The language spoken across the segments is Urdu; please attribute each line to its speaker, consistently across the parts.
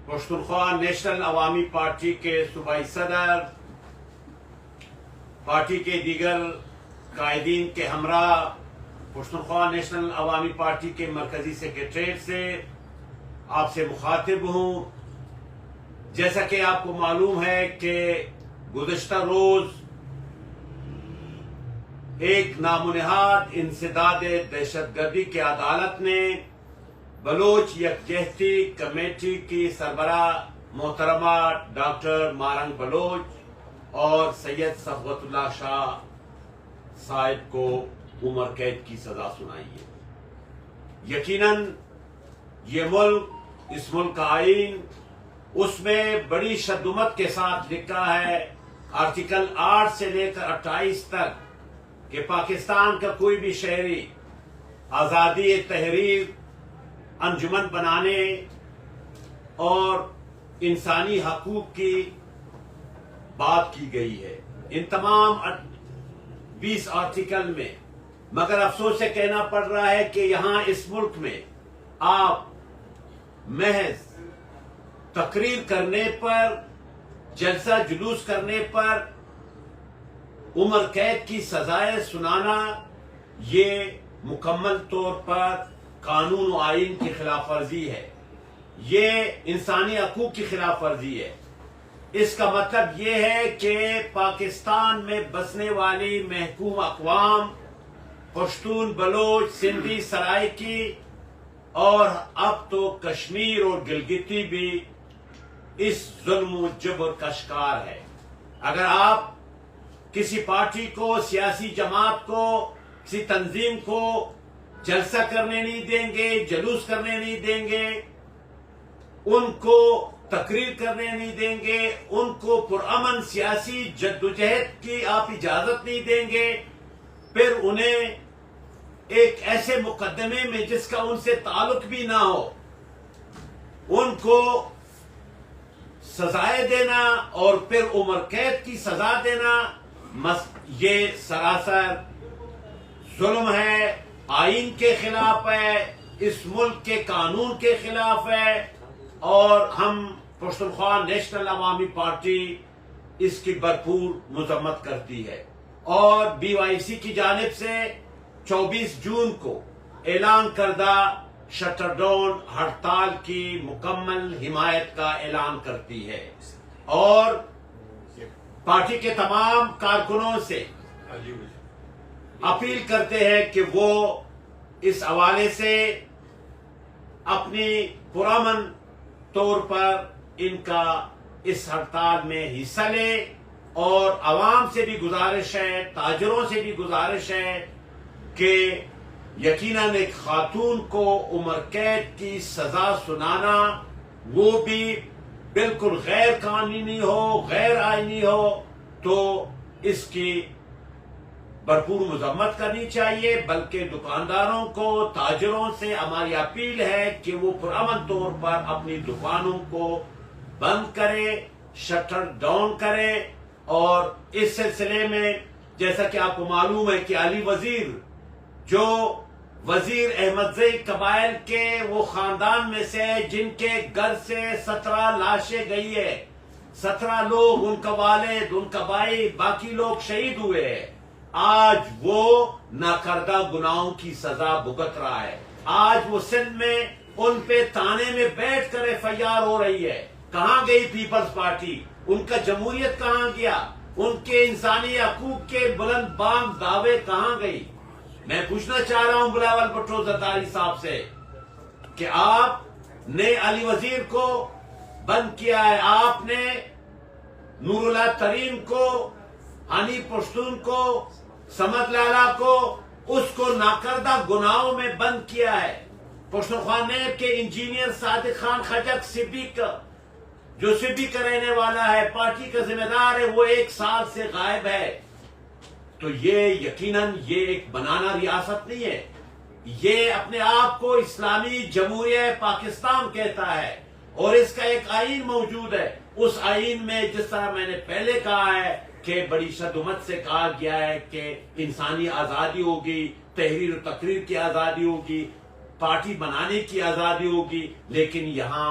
Speaker 1: پشتونخوا نیشنل عوامی پارٹی کے صوبائی صدر، پارٹی کے دیگر قائدین کے ہمراہ، پشتونخوا نیشنل عوامی پارٹی کے مرکزی سیکریٹریٹ سے آپ سے مخاطب ہوں۔ جیسا کہ آپ کو معلوم ہے کہ گزشتہ روز ایک نام نہاد انسداد دہشت گردی کی عدالت نے بلوچ یکجہتی کمیٹی کی سربراہ محترمہ ڈاکٹر مارنگ بلوچ اور سید صفوت اللہ شاہ صاحب کو عمر قید کی سزا سنائی ہے۔ یقیناً یہ ملک، اس ملک کا آئین، اس میں بڑی شدت کے ساتھ لکھا ہے آرٹیکل 8 سے لے کر 28 تک کہ پاکستان کا کوئی بھی شہری آزادی تحریر، انجمن بنانے اور انسانی حقوق کی بات کی گئی ہے ان تمام 20 آرٹیکل میں، مگر افسوس سے کہنا پڑ رہا ہے کہ یہاں اس ملک میں آپ محض تقریر کرنے پر، جلسہ جلوس کرنے پر عمر قید کی سزائیں سنانا، یہ مکمل طور پر قانون و آئین کی خلاف ورزی ہے، یہ انسانی حقوق کی خلاف ورزی ہے۔ اس کا مطلب یہ ہے کہ پاکستان میں بسنے والی محکوم اقوام، پشتون، بلوچ، سندھی، سرائکی اور اب تو کشمیر اور گلگتی بھی اس ظلم و جبر کا شکار ہے۔ اگر آپ کسی پارٹی کو، سیاسی جماعت کو، کسی تنظیم کو جلسہ کرنے نہیں دیں گے، جلوس کرنے نہیں دیں گے، ان کو تقریر کرنے نہیں دیں گے، ان کو پرامن سیاسی جدوجہد کی آپ اجازت نہیں دیں گے، پھر انہیں ایک ایسے مقدمے میں جس کا ان سے تعلق بھی نہ ہو، ان کو سزائیں دینا اور پھر عمر قید کی سزا دینا، یہ سراسر ظلم ہے، آئین کے خلاف ہے، اس ملک کے قانون کے خلاف ہے، اور ہم پشتونخوا نیشنل عوامی پارٹی اس کی بھرپور مذمت کرتی ہے، اور BYC کی جانب سے 24 جون کو اعلان کردہ شٹر ڈاؤن ہڑتال کی مکمل حمایت کا اعلان کرتی ہے، اور پارٹی کے تمام کارکنوں سے اپیل کرتے ہیں کہ وہ اس حوالے سے اپنی پرامن طور پر ان کا اس ہڑتال میں حصہ لے، اور عوام سے بھی گزارش ہے، تاجروں سے بھی گزارش ہے کہ یقیناً ایک خاتون کو عمر قید کی سزا سنانا، وہ بھی بالکل غیر قانونی ہو، غیر آئینی ہو، تو اس کی بھرپور مذمت کرنی چاہیے۔ بلکہ دکانداروں کو، تاجروں سے ہماری اپیل ہے کہ وہ پرامن طور پر اپنی دکانوں کو بند کرے، شٹر ڈاؤن کرے، اور اس سلسلے میں جیسا کہ آپ کو معلوم ہے کہ علی وزیر، جو وزیر احمد زئی قبائل کے وہ خاندان میں سے جن کے گھر سے 17 لاشیں گئی ہے، 17 لوگ، ان کا والد، ان کا بھائی، باقی لوگ شہید ہوئے ہیں، آج وہ ناکردہ گناہوں کی سزا بھگت رہا ہے۔ آج وہ سندھ میں ان پہ تانے میں بیٹھ کر FIR ہو رہی ہے۔ کہاں گئی پیپلز پارٹی؟ ان کا جمہوریت کہاں گیا؟ ان کے انسانی حقوق کے بلند بانگ دعوے کہاں گئی؟ میں پوچھنا چاہ رہا ہوں بلاول بھٹو زرداری صاحب سے کہ آپ نے علی وزیر کو بند کیا ہے، آپ نے نور اللہ ترین کو، حنیف پشتون کو، سمد لالا کو، اس کو ناکردہ گناہوں میں بند کیا ہے۔ پشتونخوا نیب کے انجینئر صادق خان خجک صدیق، جو صدیق کا رہنے والا ہے، پارٹی کا ذمہ دار ہے، وہ 1 سال سے غائب ہے۔ تو یہ یقیناً یہ ایک بنانا ریاست نہیں ہے، یہ اپنے آپ کو اسلامی جمہوریہ پاکستان کہتا ہے، اور اس کا ایک آئین موجود ہے۔ اس آئین میں جس طرح میں نے پہلے کہا ہے کہ بڑی شدت سے کہا گیا ہے کہ انسانی آزادی ہوگی، تحریر و تقریر کی آزادی ہوگی، پارٹی بنانے کی آزادی ہوگی، لیکن یہاں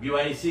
Speaker 1: BYC